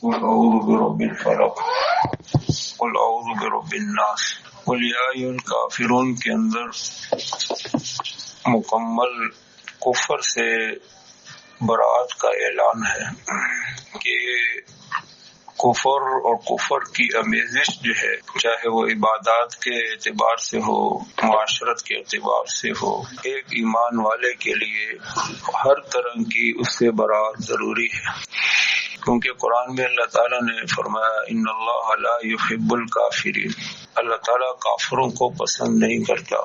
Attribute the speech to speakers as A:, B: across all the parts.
A: قل اعوذ برب الفلق، قل اعوذ برب الناس، قل یا ایھا الکافرون کے اندر مکمل کفر سے برات کا اعلان ہے کہ کفر اور کفر کی آمیزش جو ہے، چاہے وہ عبادات کے اعتبار سے ہو، معاشرت کے اعتبار سے ہو، ایک ایمان والے کے لیے ہر طرح کی اس سے برات ضروری ہے، کیونکہ قرآن میں اللہ تعالیٰ نے فرمایا ان اللہ لا یحب الکافرین، اللہ تعالیٰ کافروں کو پسند نہیں کرتا،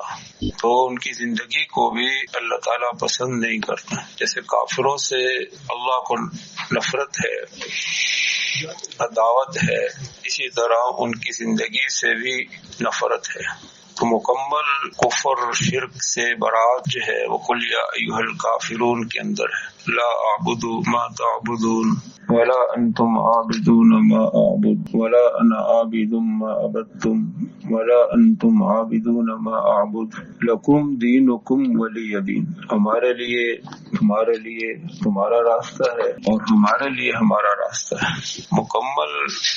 A: تو ان کی زندگی کو بھی اللہ تعالیٰ پسند نہیں کرتا۔ جیسے کافروں سے اللہ کو نفرت ہے، عداوت ہے، اسی طرح ان کی زندگی سے بھی نفرت ہے۔ تو مکمل کفر شرک سے برات جو ہے وہ قل یا ایھا الکافرون کے اندر ہے۔ لا اعبد ما تعبدون ولا انتم عابدون ما اعبد ولا انا عابد ما عبدتم ولا انتم عابدون ما اعبد لکم دینکم ولی دین، ہمارے لیے تمہارے لیے تمہارا راستہ ہے اور ہمارے لیے ہمارا راستہ ہے۔ مکمل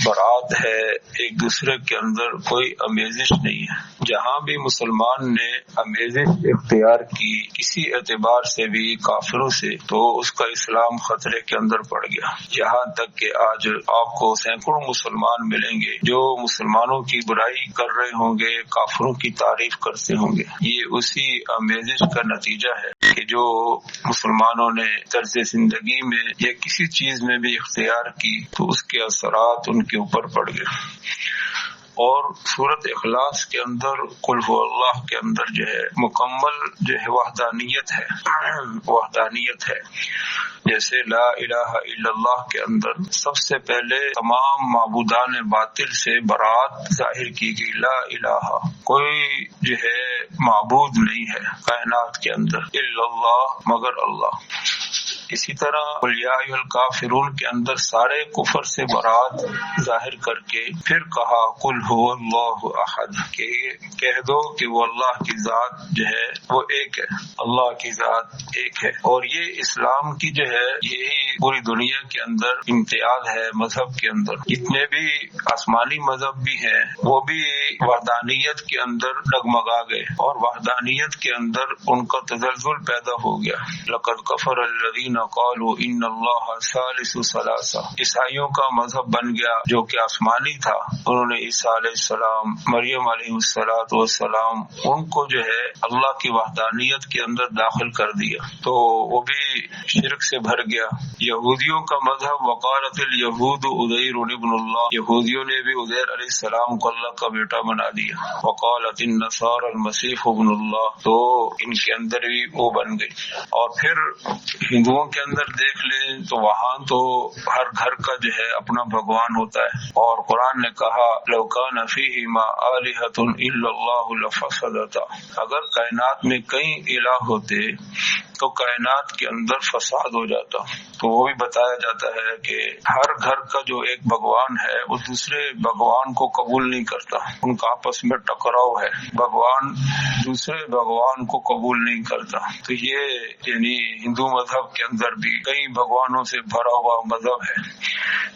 A: برات ہے، ایک دوسرے کے اندر کوئی آمیزش نہیں ہے۔ جہاں بھی مسلمان نے آمیزش اختیار کی کسی اعتبار سے بھی کافروں سے، تو اس کا اسلام خطرے کے اندر پڑ گیا۔ یہاں تک کہ آج آپ کو سینکڑوں مسلمان ملیں گے جو مسلمانوں کی برائی کر رہے ہوں گے، کافروں کی تعریف کرتے ہوں گے۔ یہ اسی آمیزش کا نتیجہ ہے کہ جو مسلمانوں نے طرز زندگی میں یا کسی چیز میں بھی اختیار کی تو اس کے اثرات ان کے اوپر پڑ گئے۔ اور سورۃ اخلاص کے اندر قل هو اللہ کے اندر جو ہے مکمل جو ہے وحدانیت ہے۔ جیسے لا الہ الا اللہ کے اندر سب سے پہلے تمام معبودان باطل سے برات ظاہر کی گئی۔ لا الہ، کوئی جو ہے معبود نہیں ہے کائنات کے اندر الا اللہ، مگر اللہ۔ اسی طرح قل یا ایھا الکافرون کے اندر سارے کفر سے برات ظاہر کر کے پھر کہا قل هو اللہ احد، کہ کہہ دو کہ وہ اللہ کی ذات جو ہے وہ ایک ہے، اللہ کی ذات ایک ہے۔ اور یہ اسلام کی جو ہے یہی پوری دنیا کے اندر امتیاز ہے۔ مذہب کے اندر جتنے بھی آسمانی مذہب بھی ہیں وہ بھی وحدانیت کے اندر ڈگمگا گئے اور وحدانیت کے اندر ان کا تزلزل پیدا ہو گیا۔ لقد کفر الذین قالوا ان اللہ ثالث ثلاثہ، عیسائیوں کا مذہب بن گیا جو کہ آسمانی تھا۔ انہوں نے عیسیٰ علیہ السلام، مریم علیہ السلام ان کو جو ہے اللہ کی وحدانیت کے اندر داخل کر دیا، تو وہ بھی شرک سے بھر گیا۔ یہودیوں کا مذہب وقالت الیہود عزیر ابن اللہ، یہودیوں نے بھی عزیر علیہ السلام کو اللہ کا بیٹا بنا دیا۔ وقالت النصارى المسیح ابن اللہ، تو ان کے اندر بھی وہ بن گئی۔ اور پھر ہندوؤں کے اندر دیکھ لیں تو وہاں تو ہر گھر کا جو ہے اپنا بھگوان ہوتا ہے، اور قرآن نے کہا لو کان فیہما آلہۃ الا اللہ لفسدتا، اگر کائنات میں کئی الہ ہوتے تو کائنات کے اندر فساد ہو جاتا۔ تو وہ بھی بتایا جاتا ہے کہ ہر گھر کا جو ایک بھگوان ہے وہ دوسرے بھگوان کو قبول نہیں کرتا، ان کا آپس میں ٹکراؤ ہے، بھگوان دوسرے بھگوان کو قبول نہیں کرتا۔ تو یہ یعنی ہندو مذہب کے اندر بھی کئی بھگوانوں سے بھرا ہوا مذہب ہے۔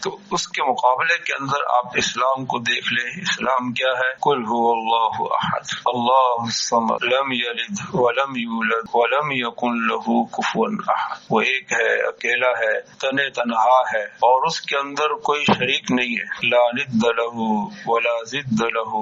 A: تو اس کے مقابلے کے اندر آپ اسلام کو دیکھ لیں، اسلام کیا ہے؟ قل هو اللہ احد اللہ الصمد لم یلد ولم یولد ولم یکن له کفوا احد، وہ ایک ہے، اکیلا ہے، تنہا ہے، اور اس کے اندر کوئی شریک نہیں ہے۔ لا ند له ولا ضد له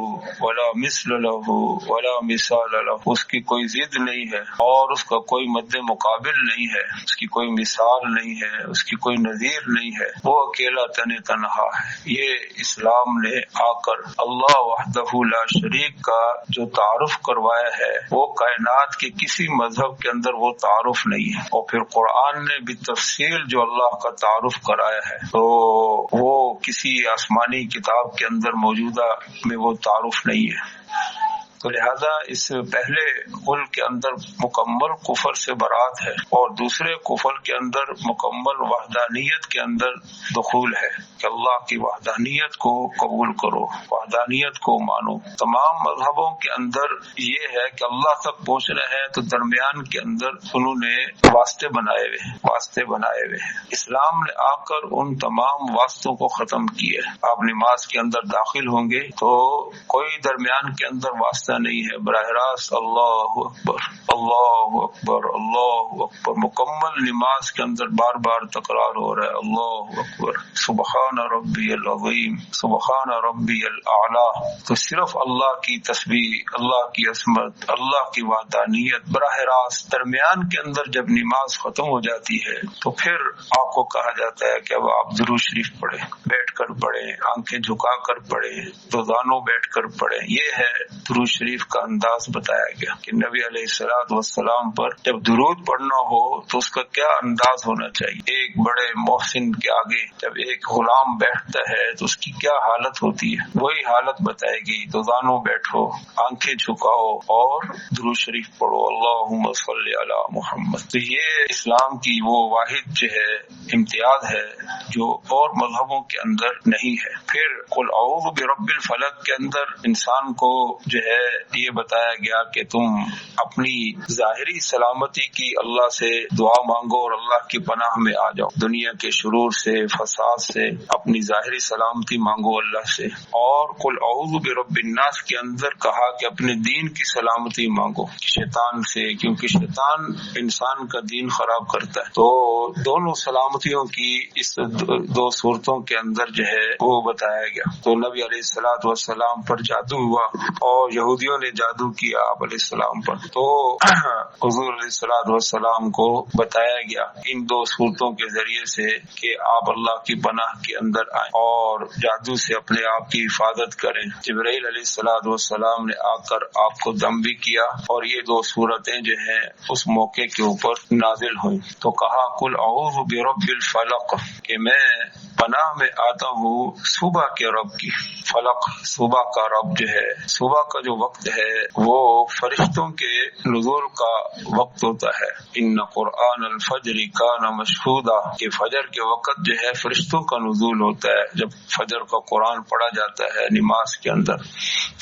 A: ولا مثل له ولا مثال له، اس کی کوئی ضد نہیں ہے اور اس کا کوئی مد مقابل نہیں ہے، اس کی کوئی مثال نہیں ہے، اس کی کوئی نظیر نہیں ہے، وہ اکیلا تنہا ہے۔ یہ اسلام نے آ کر اللہ وحدہ لا شریک کا جو تعارف کروایا ہے وہ کائنات کے کسی مذہب کے اندر وہ تعارف نہیں ہے۔ اور پھر قرآن نے بالتفصیل جو اللہ کا تعارف کرایا ہے تو وہ کسی آسمانی کتاب کے اندر موجودہ میں وہ تعارف نہیں ہے۔ تو لہذا اس سے پہلے قل کے اندر مکمل کفر سے برات ہے اور دوسرے کفر کے اندر مکمل وحدانیت کے اندر دخول ہے کہ اللہ کی وحدانیت کو قبول کرو، وحدانیت کو مانو۔ تمام مذہبوں کے اندر یہ ہے کہ اللہ تک پہنچنا ہے تو درمیان کے اندر انہوں نے واسطے بنائے ہوئے ہیں۔ اسلام نے آ کر ان تمام واسطوں کو ختم کیا ہے۔ آپ نماز کے اندر داخل ہوں گے تو کوئی درمیان کے اندر واسطہ نہیں ہے، براہ راست اللہ اکبر اللہ اکبر اللہ اکبر، مکمل نماز کے اندر بار بار تکرار ہو رہا ہے اللہ اکبر سبحان ربی العظیم سبحان ربی الاعلی۔ تو صرف اللہ کی تسبیح، اللہ کی عظمت، اللہ کی وحدانیت براہ راست۔ درمیان کے اندر جب نماز ختم ہو جاتی ہے تو پھر آپ کو کہا جاتا ہے کہ اب آپ درود شریف پڑھیں، بیٹھ کر پڑھیں، آنکھیں جھکا کر پڑھیں، دو دانوں بیٹھ کر پڑھیں۔ یہ ہے درود شریف کا انداز بتایا گیا کہ نبی علیہ الصلوۃ والسلام پر جب درود پڑھنا ہو تو اس کا کیا انداز ہونا چاہیے۔ ایک بڑے محسن کے آگے جب ایک غلام بیٹھتا ہے تو اس کی کیا حالت ہوتی ہے، وہی حالت بتائے گی۔ دو دانوں بیٹھو، آنکھیں جھکاؤ اور درود شریف پڑھو، اللہم صلی علی محمد۔ تو یہ اسلام کی وہ واحد جو ہے امتیاز ہے جو اور مذہبوں کے اندر نہیں ہے۔ پھر قل اعوذ برب الفلق کے اندر انسان کو جو ہے یہ بتایا گیا کہ تم اپنی ظاہری سلامتی کی اللہ سے دعا مانگو اور اللہ کی پناہ میں آ جاؤ، دنیا کے شرور سے، فساد سے اپنی ظاہری سلامتی مانگو اللہ سے۔ اور قل اعوذ برب الناس کے اندر کہا کہ اپنے دین کی سلامتی مانگو شیطان سے، کیونکہ شیطان انسان کا دین خراب کرتا ہے۔ تو دونوں سلامتیوں کی اس دو صورتوں کے اندر جو ہے وہ بتایا گیا۔ تو نبی علیہ الصلوۃ والسلام پر جادو ہوا اور یہودیوں نے جادو کیا آپ علیہ السلام پر، تو حضور علیہ الصلوۃ والسلام کو بتایا گیا ان دو صورتوں کے ذریعے سے کہ آپ اللہ کی پناہ کے اندر آئیں اور جادو سے اپنے آپ کی حفاظت کریں۔ جبرائیل علیہ الصلوۃ والسلام نے آ کر آپ کو دم بھی کیا اور یہ دو صورتیں جو ہیں اس موقع کے اوپر نازل ہوئیں۔ تو کہا قل اعوذ برب الفلق کہ میں پناہ میں آتا ہوں صبح کے رب کی۔ فلق صبح کا رب جو ہے، صبح کا جو وقت ہے وہ فرشتوں کے نزول کا وقت ہوتا ہے۔ ان قرآن الفجر کان مشہودا کہ فجر کے وقت جو ہے فرشتوں کا نزول ہوتا ہے۔ جب فجر کا قرآن پڑھا جاتا ہے نماز کے اندر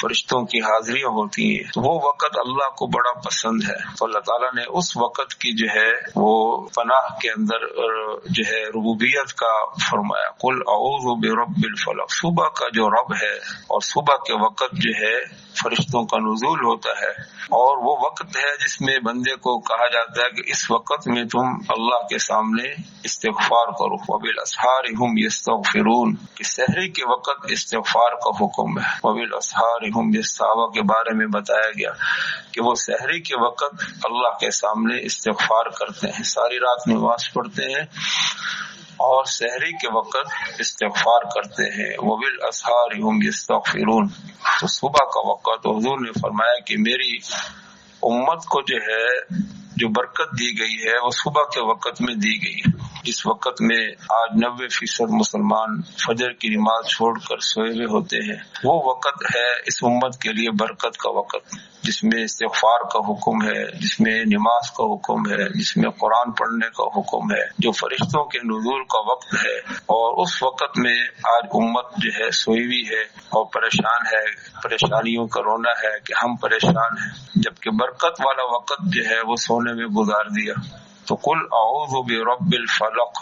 A: فرشتوں کی حاضریاں ہوتی ہیں تو وہ وقت اللہ کو بڑا پسند ہے۔ تو اللہ تعالیٰ نے اس وقت کی جو ہے وہ پناہ کے اندر جو ہے ربوبیت کا فرمایا قل اعوذ برب الفلق، صبح کا جو رب ہے اور صبح کے وقت جو ہے فرشتوں کا نزول ہوتا ہے اور وہ وقت ہے جس میں بندے کو کہا جاتا ہے کہ اس وقت میں تم اللہ کے سامنے استغفار کرو۔ وبالاسحار هم یستغفرون کہ سحری کے وقت استغفار کا حکم ہے۔ وبالاسحار هم صحابہ کے بارے میں بتایا گیا کہ وہ سحری کے وقت اللہ کے سامنے استغفار کرتے ہیں، ساری رات نماز پڑھتے ہیں اور سحری کے وقت استغفار کرتے ہیں۔ وبالاسحار هم یستغفرون تو صبح کا وقت حضور نے فرمایا کہ میری امت کو جو ہے جو برکت دی گئی ہے وہ صبح کے وقت میں دی گئی ہے، جس وقت میں آج 90% مسلمان فجر کی نماز چھوڑ کر سوئے ہوئے ہوتے ہیں، وہ وقت ہے اس امت کے لیے برکت کا وقت، جس میں استغفار کا حکم ہے، جس میں نماز کا حکم ہے، جس میں قرآن پڑھنے کا حکم ہے، جو فرشتوں کے نزول کا وقت ہے۔ اور اس وقت میں آج امت جو ہے سوئی ہوئی ہے اور پریشان ہے، پریشانیوں کا رونا ہے کہ ہم پریشان ہیں، جبکہ برکت والا وقت جو ہے وہ سونے میں گزار دیا۔ تو قل اعوذ برب الفلق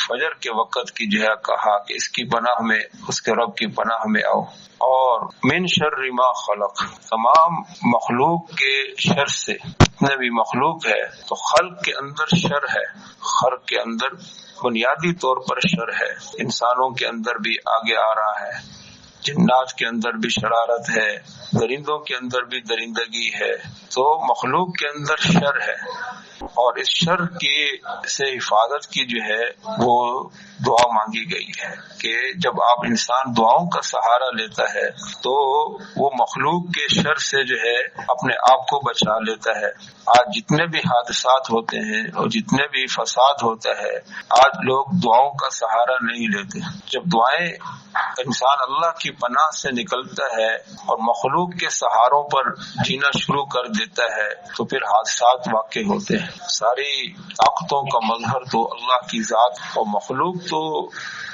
A: فجر کے وقت کی جو ہے کہا کہ اس کی پناہ میں، اس کے رب کی پناہ میں آؤ۔ اور من شر ما خلق تمام مخلوق کے شر سے، جتنے بھی مخلوق ہے تو خلق کے اندر شر ہے، خلق کے اندر بنیادی طور پر شر ہے، انسانوں کے اندر بھی آگے آ رہا ہے، جنات کے اندر بھی شرارت ہے، درندوں کے اندر بھی درندگی ہے، تو مخلوق کے اندر شر ہے۔ اور اس شر کی سے حفاظت کی جو ہے وہ دعا مانگی گئی ہے کہ جب آپ انسان دعاؤں کا سہارا لیتا ہے تو وہ مخلوق کے شر سے جو ہے اپنے آپ کو بچا لیتا ہے۔ آج جتنے بھی حادثات ہوتے ہیں اور جتنے بھی فساد ہوتا ہے، آج لوگ دعاؤں کا سہارا نہیں لیتے۔ جب دعائیں انسان اللہ کی پناہ سے نکلتا ہے اور مخلوق کے سہاروں پر جینا شروع کر دیتا ہے تو پھر حادثات واقع ہوتے ہیں۔ ساری طاقتوں کا مظہر تو اللہ کی ذات اور مخلوق تو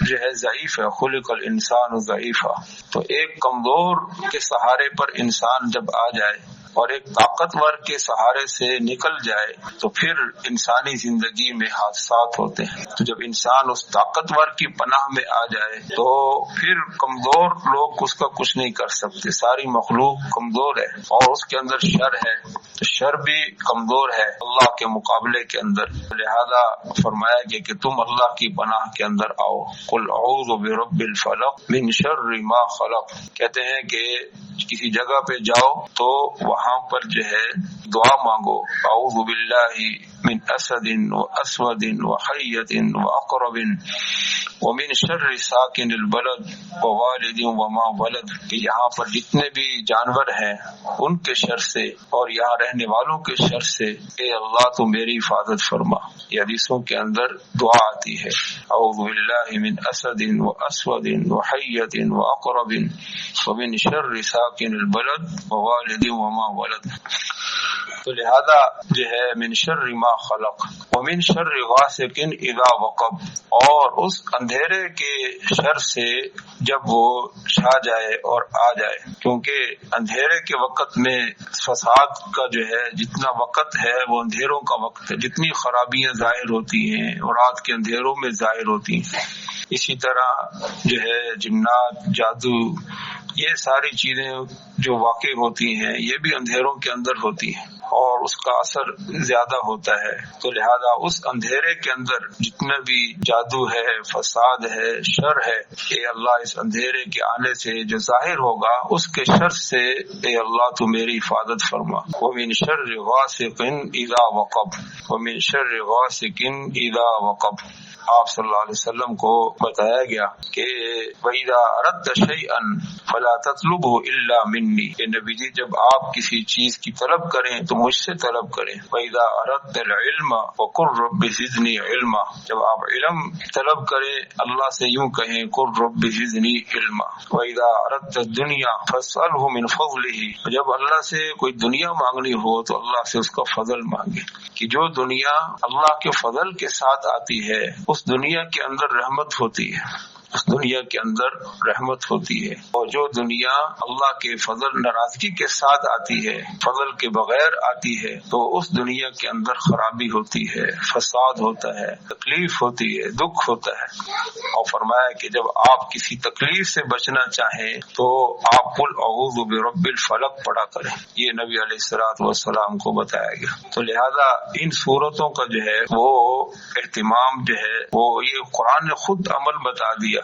A: جو ہے ضعیف ہے، خلق الانسان ضعیفا۔ تو ایک کمزور کے سہارے پر انسان جب آ جائے اور ایک طاقتور کے سہارے سے نکل جائے تو پھر انسانی زندگی میں حادثات ہوتے ہیں۔ تو جب انسان اس طاقتور کی پناہ میں آ جائے تو پھر کمزور لوگ اس کا کچھ نہیں کر سکتے۔ ساری مخلوق کمزور ہے اور اس کے اندر شر ہے تو شر بھی کمزور ہے اللہ کے مقابلے کے اندر۔ لہذا فرمایا گیا کہ تم اللہ کی پناہ کے اندر آؤ۔ قل اعوذ برب الفلق من شر ما خلق۔ کہتے ہیں کہ کسی جگہ پہ جاؤ تو وہاں پر جو ہے دعا مانگو، اعوذ باللہ من اسد و اسود و حیت و عقرب ومن شر ساکن البلد ووالد وما ولد، کہ یہاں پر جتنے بھی جانور ہیں ان کے شر سے اور یہاں رہنے والوں کے شر سے اے اللہ تو میری حفاظت فرما۔ یہ حدیثوں کے اندر دعا آتی ہے، اعوذ باللہ من اسد و اسود و حیت و عقرب ومن شر ساکن البلد ووالد وما ولد۔ تو لہذا جو ہے من شر ما خلق ومن شر غاسق اذا وقب، اور اس اندھیرے کے شر سے جب وہ چھا جائے اور آ جائے، کیونکہ اندھیرے کے وقت میں فساد کا جو ہے جتنا وقت ہے وہ اندھیروں کا وقت ہے، جتنی خرابیاں ظاہر ہوتی ہیں اور رات کے اندھیروں میں ظاہر ہوتی ہیں، اسی طرح جو ہے جنات، جادو، یہ ساری چیزیں جو واقع ہوتی ہیں یہ بھی اندھیروں کے اندر ہوتی ہیں اور اس کا اثر زیادہ ہوتا ہے۔ تو لہذا اس اندھیرے کے اندر جتنا بھی جادو ہے، فساد ہے، شر ہے، اے اللہ اس اندھیرے کے آنے سے جو ظاہر ہوگا اس کے شر سے اے اللہ تو میری حفاظت فرما۔ ومن شر غاسق اذا وقب ومن شر غاسق اذا وقب۔ آپ صلی اللہ علیہ وسلم کو بتایا گیا کہ وَإِذَا أَرَدْتَ شَيْئًا فَلَا تَطْلُبْهُ إِلَّا مِنِّي، کہ نبی جی جب آپ کسی چیز کی طلب کریں تو مجھ سے طلب کریں۔ وَإِذَا أَرَدْتَ الْعِلْمَ وَقُلْ رَبِّ زِدْنِي عِلْمًا، جب آپ علم طلب کریں اللہ سے یوں کہیں قُلْ رَبِّ زِدْنِي عِلْمًا۔ وَإِذَا أَرَدْتَ الدُّنْيَا فَاسْأَلْهُ مِنْ فَضْلِهِ، جب اللہ سے کوئی دنیا مانگنی ہو تو اللہ سے اس کا فضل مانگے، کہ جو دنیا اللہ کے فضل کے ساتھ آتی ہے اس دنیا کے اندر رحمت ہوتی ہے، اس دنیا کے اندر رحمت ہوتی ہے، اور جو دنیا اللہ کے فضل ناراضگی کے ساتھ آتی ہے، فضل کے بغیر آتی ہے، تو اس دنیا کے اندر خرابی ہوتی ہے، فساد ہوتا ہے، تکلیف ہوتی ہے، دکھ ہوتا ہے۔ اور فرمایا کہ جب آپ کسی تکلیف سے بچنا چاہیں تو آپ قل اعوذ برب الفلق پڑھا کریں، یہ نبی علیہ الصلوۃ والسلام کو بتایا گیا۔ تو لہذا ان صورتوں کا جو ہے وہ اہتمام جو ہے وہ یہ قرآن نے خود عمل بتا دیا